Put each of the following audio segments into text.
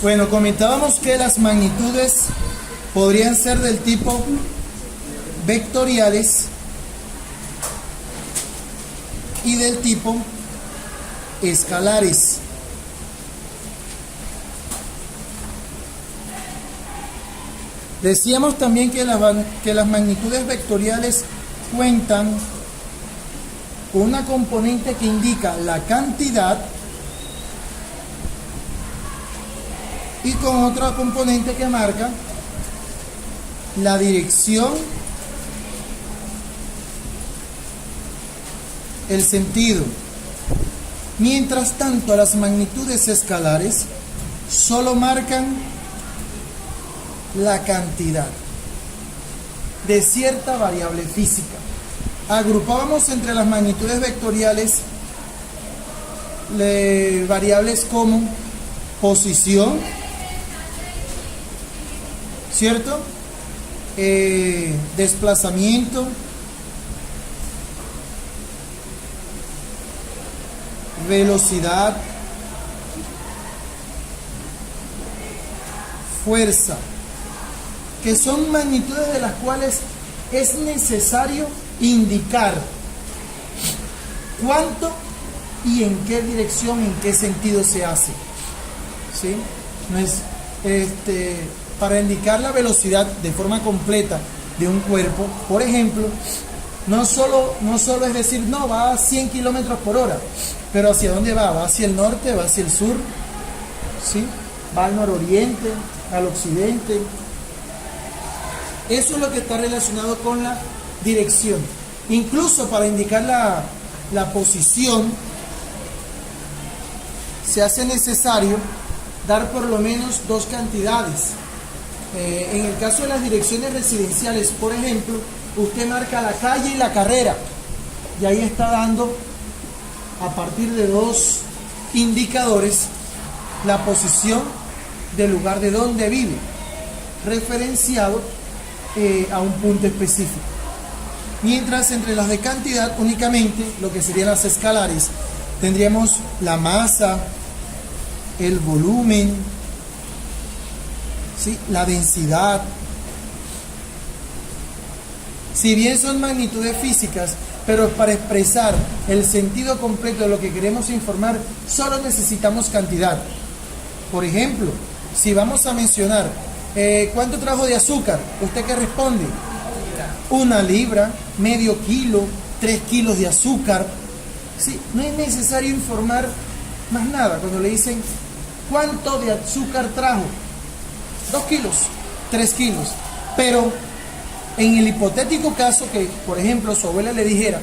Bueno, comentábamos que las magnitudes podrían ser del tipo vectoriales y del tipo escalares. Decíamos también que las magnitudes vectoriales cuentan con una componente que indica la cantidad y con otra componente que marca la dirección, el sentido. Mientras tanto, las magnitudes escalares solo marcan la cantidad de cierta variable física. Agrupábamos entre las magnitudes vectoriales variables como posición, ¿cierto? Desplazamiento, velocidad, fuerza, que son magnitudes de las cuales es necesario indicar cuánto y en qué dirección, en qué sentido se hace, ¿sí? No es para indicar la velocidad de forma completa de un cuerpo, por ejemplo, no solo es decir, no, va a 100 kilómetros por hora, pero ¿hacia dónde va? ¿Va hacia el norte? ¿Va hacia el sur? ¿Sí? ¿Va al nororiente? ¿Al occidente? Eso es lo que está relacionado con la dirección. Incluso para indicar la posición, se hace necesario dar por lo menos dos cantidades. En el caso de las direcciones residenciales, por ejemplo, usted marca la calle y la carrera, y ahí está dando, a partir de dos indicadores, la posición del lugar de donde vive, referenciado a un punto específico. Mientras entre las de cantidad, únicamente lo que serían las escalares, tendríamos la masa, el volumen, ¿sí? La densidad. Si bien son magnitudes físicas, pero para expresar el sentido completo de lo que queremos informar, solo necesitamos cantidad. Por ejemplo, si vamos a mencionar ¿cuánto trajo de azúcar? ¿Usted qué responde? 1 libra, medio kilo, 3 kilos de azúcar. ¿Sí? No es necesario informar más nada. Cuando le dicen ¿cuánto de azúcar trajo? 2 kilos, 3 kilos. Pero en el hipotético caso que, por ejemplo, su abuela le dijera,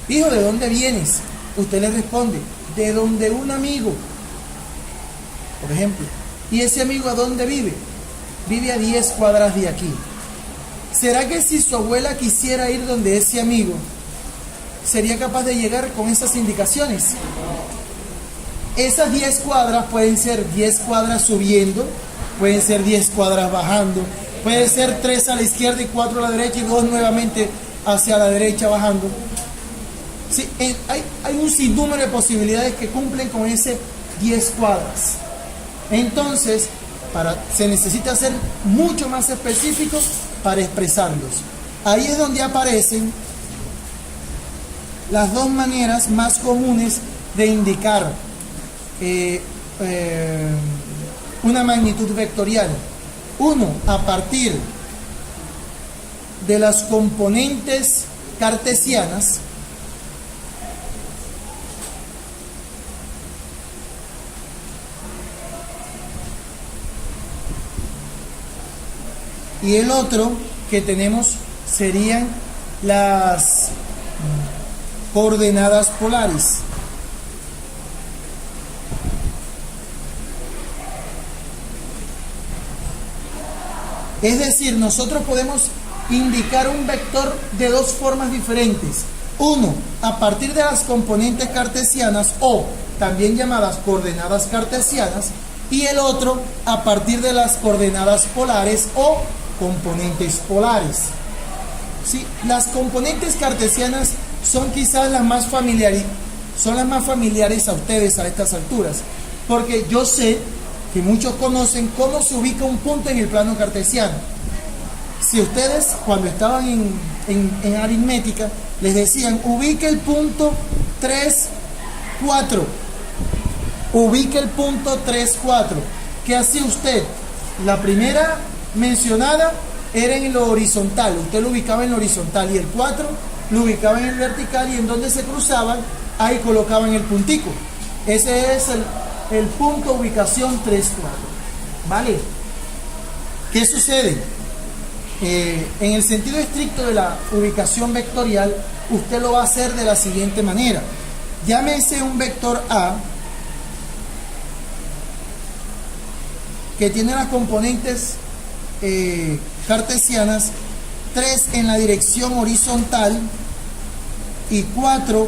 hijo, ¿de dónde vienes? Usted le responde, de donde un amigo, por ejemplo. ¿Y ese amigo a dónde vive? Vive a 10 cuadras de aquí. ¿Será que si su abuela quisiera ir donde ese amigo, sería capaz de llegar con esas indicaciones? Esas 10 cuadras pueden ser 10 cuadras subiendo, pueden ser 10 cuadras bajando, puede ser 3 a la izquierda y 4 a la derecha y 2 nuevamente hacia la derecha bajando. Sí, hay un sinnúmero de posibilidades que cumplen con ese 10 cuadras. Entonces, se necesita ser mucho más específicos para expresarlos. Ahí es donde aparecen las dos maneras más comunes de indicar una magnitud vectorial. Uno, a partir de las componentes cartesianas, y el otro que tenemos serían las coordenadas polares. Es decir, nosotros podemos indicar un vector de dos formas diferentes. Uno, a partir de las componentes cartesianas o también llamadas coordenadas cartesianas, y el otro a partir de las coordenadas polares o componentes polares. ¿Sí? Las componentes cartesianas son quizás las más familiares a ustedes a estas alturas, porque yo sé que muchos conocen, cómo se ubica un punto en el plano cartesiano. Si ustedes cuando estaban en aritmética les decían ubique el punto 3, 4, ubique el punto 3, 4, ¿qué hacía usted? La primera mencionada era en lo horizontal, usted lo ubicaba en lo horizontal, y el 4 lo ubicaba en el vertical, y en donde se cruzaban ahí colocaban el puntico. Ese es el punto ubicación 3, 4. ¿Vale? ¿Qué sucede? En el sentido estricto de la ubicación vectorial, usted lo va a hacer de la siguiente manera. Llámese un vector A que tiene las componentes cartesianas 3 en la dirección horizontal y 4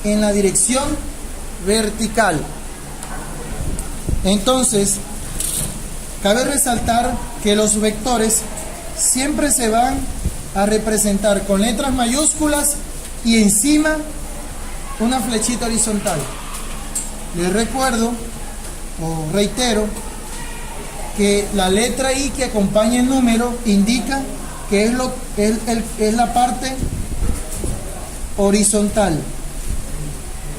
en la dirección vertical. Entonces, cabe resaltar que los vectores siempre se van a representar con letras mayúsculas y encima una flechita horizontal. Les recuerdo o reitero que la letra I que acompaña el número indica que es la parte horizontal,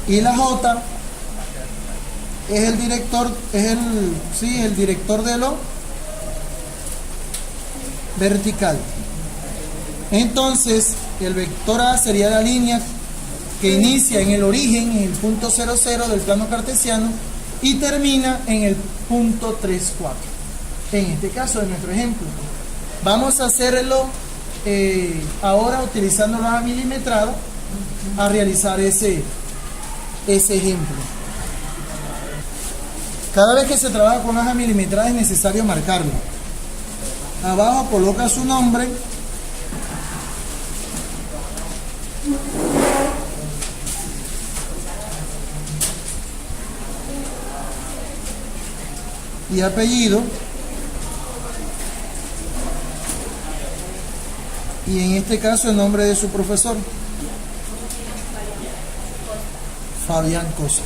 y la J es el director, el director de lo vertical. Entonces, el vector A sería la línea que inicia en el origen, en el punto 0, 0 del plano cartesiano, y termina en el punto 3, 4. En este caso de nuestro ejemplo, vamos a hacerlo ahora utilizando la hoja milimetrada a realizar ese ejemplo. Cada vez que se trabaja con hoja milimetrada es necesario marcarlo. Abajo coloca su nombre y apellido, y en este caso el nombre de su profesor, Fabián Costa.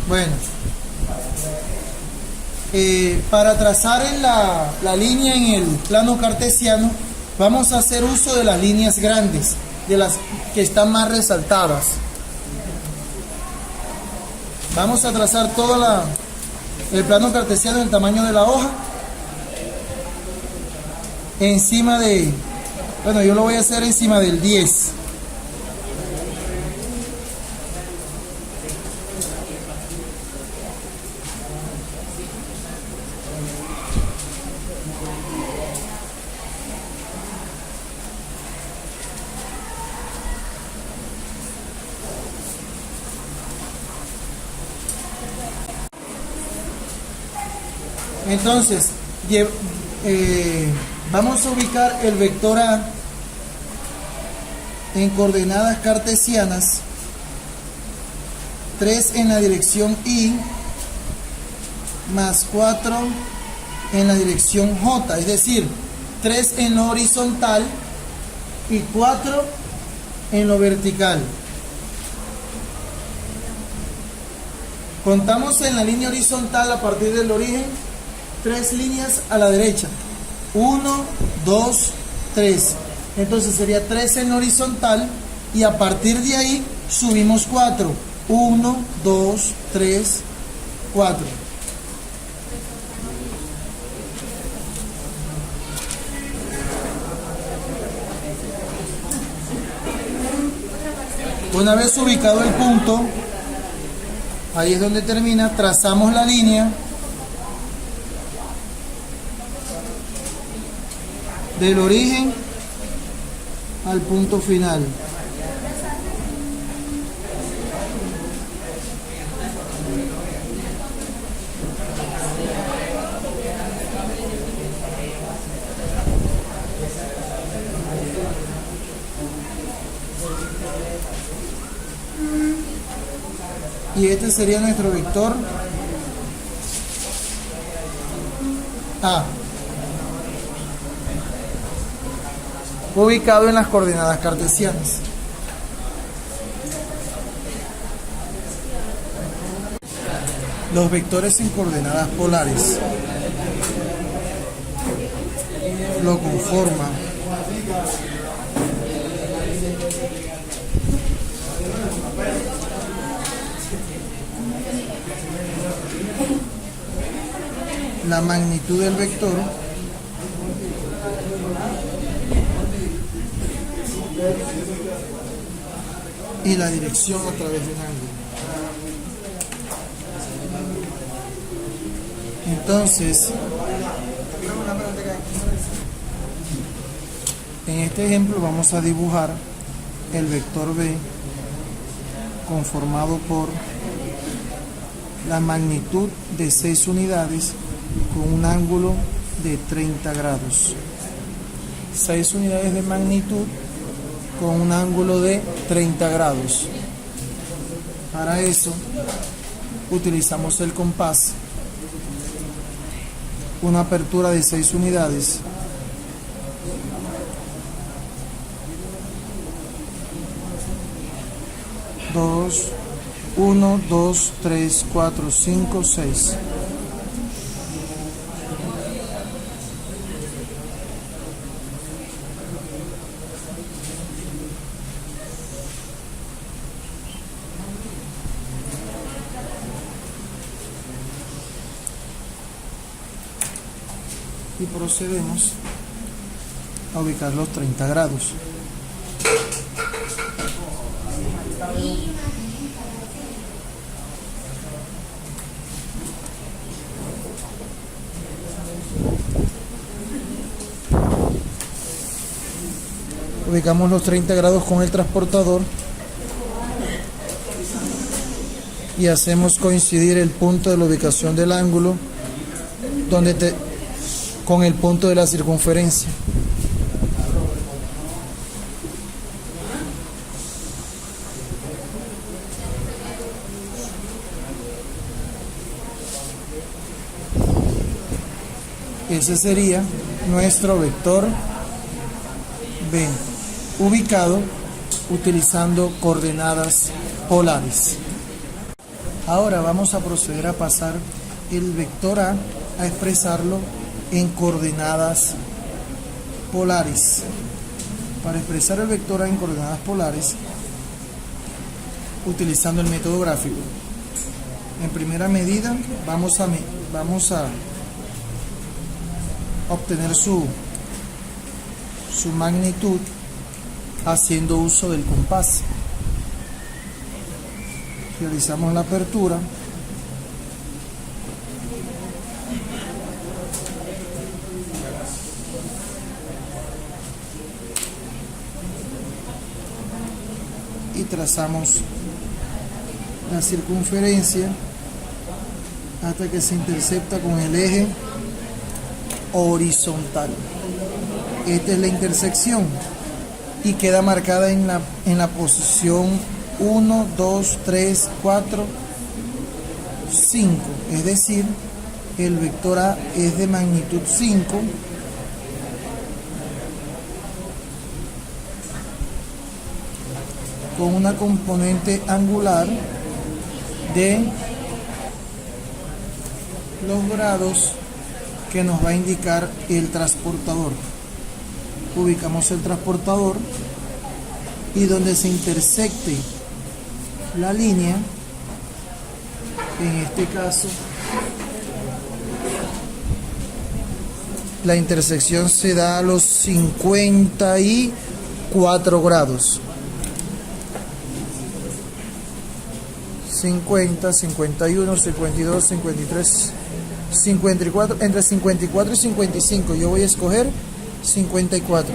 Bueno, para trazar la línea en el plano cartesiano, vamos a hacer uso de las líneas grandes, de las que están más resaltadas. Vamos a trazar todo el plano cartesiano del tamaño de la hoja, encima de, bueno, yo lo voy a hacer encima del 10. Entonces, vamos a ubicar el vector A en coordenadas cartesianas, 3 en la dirección Y, más 4 en la dirección J, es decir, 3 en lo horizontal y 4 en lo vertical. Contamos en la línea horizontal a partir del origen 3 líneas a la derecha. 1, 2, 3. Entonces sería 3 en horizontal y a partir de ahí subimos 4. 1, 2, 3, 4. Una vez ubicado el punto, ahí es donde termina, trazamos la línea del origen al punto final. Y este sería nuestro vector A, ubicado en las coordenadas cartesianas. Los vectores en coordenadas polares lo conforman la magnitud del vector y la dirección a través de un ángulo. Entonces, en este ejemplo vamos a dibujar el vector B conformado por la magnitud de 6 unidades con un ángulo de 30 grados. 6 unidades de magnitud con un ángulo de 30 grados. Para eso utilizamos el compás, una apertura de 6 unidades, dos, 1, 2, 3, 4, 5, 6. Y procedemos a ubicar los 30 grados. Ubicamos los 30 grados con el transportador y hacemos coincidir el punto de la ubicación del ángulo con el punto de la circunferencia. Ese sería nuestro vector B, ubicado utilizando coordenadas polares. Ahora vamos a proceder a pasar el vector A expresarlo en coordenadas polares. Para expresar el vector A en coordenadas polares, utilizando el método gráfico, en primera medida vamos a obtener su magnitud haciendo uso del compás. Realizamos la apertura y trazamos la circunferencia hasta que se intercepta con el eje horizontal. Esta es la intersección y queda marcada en la posición 1, 2, 3, 4, 5. Es decir, el vector A es de magnitud 5 con una componente angular de los grados que nos va a indicar el transportador. Ubicamos el transportador y donde se intersecte la línea, en este caso la intersección se da a los 54 grados. 50, 51, 52, 53, 54, entre 54 y 55. Yo voy a escoger 54.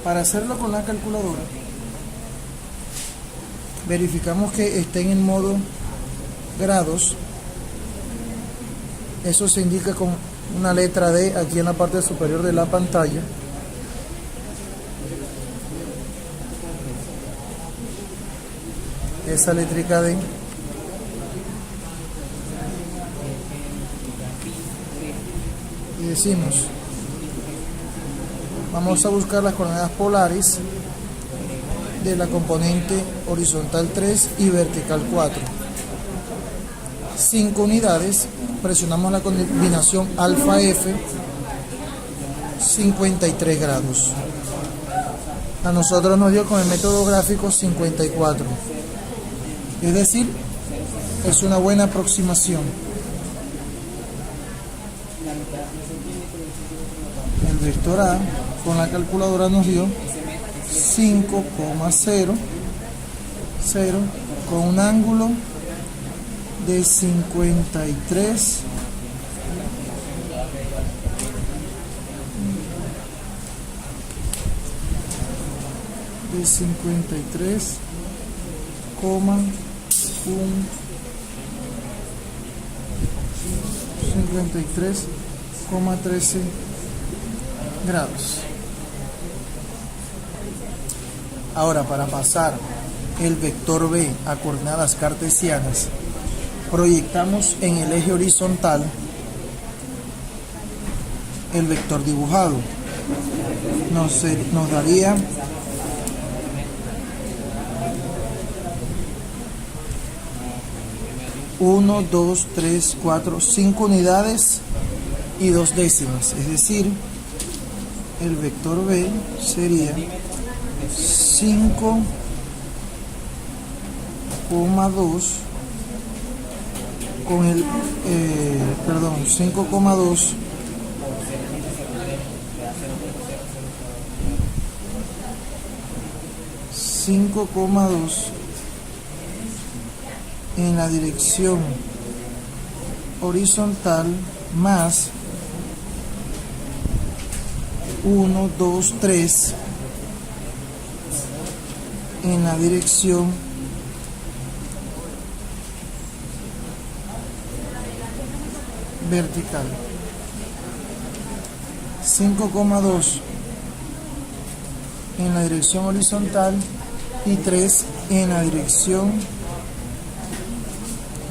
Para hacerlo con la calculadora, verificamos que estén en modo grados. Eso se indica con una letra D aquí en la parte superior de la pantalla. Esa letrica D decimos, vamos a buscar las coordenadas polares de la componente horizontal 3 y vertical 4. 5 unidades, presionamos la combinación alfa F, 53 grados. A nosotros nos dio con el método gráfico 54. Es decir, es una buena aproximación. El vector A con la calculadora nos dio 5,00 con un ángulo de 53 53,13 grados. Ahora, para pasar el vector B a coordenadas cartesianas, proyectamos en el eje horizontal el vector dibujado. Nos daría uno, 2, 3, 4, 5 unidades y 2 décimas, es decir, el vector B sería 5,2 con el 5,2 en la dirección horizontal más 1, 2, 3 en la dirección vertical. 5,2 en la dirección horizontal y 3 en la dirección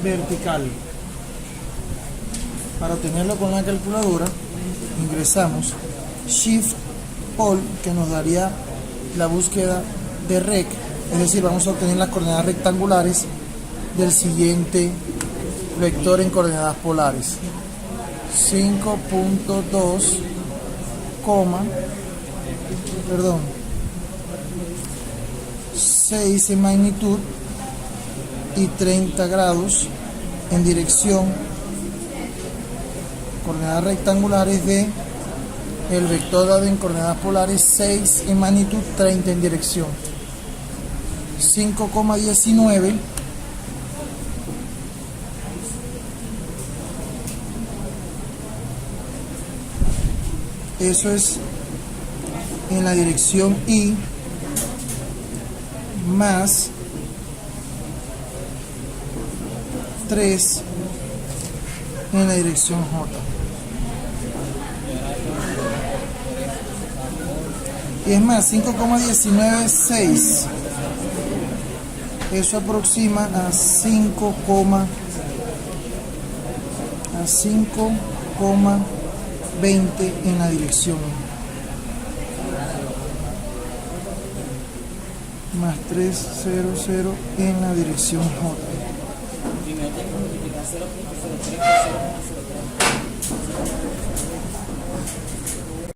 vertical. Para obtenerlo con la calculadora, ingresamos Shift Pol, que nos daría la búsqueda de rec, es decir, vamos a obtener las coordenadas rectangulares del siguiente vector en coordenadas polares. 5,2, 6 en magnitud y 30 grados en dirección, coordenadas rectangulares de el vector dado en coordenadas polares, 6 en magnitud, 30 en dirección. 5,19 eso es en la dirección Y, más 3 en la dirección J. Y es más, 5,19, 6. Eso aproxima a 5,20 en la dirección. Más 3,00 en la dirección J.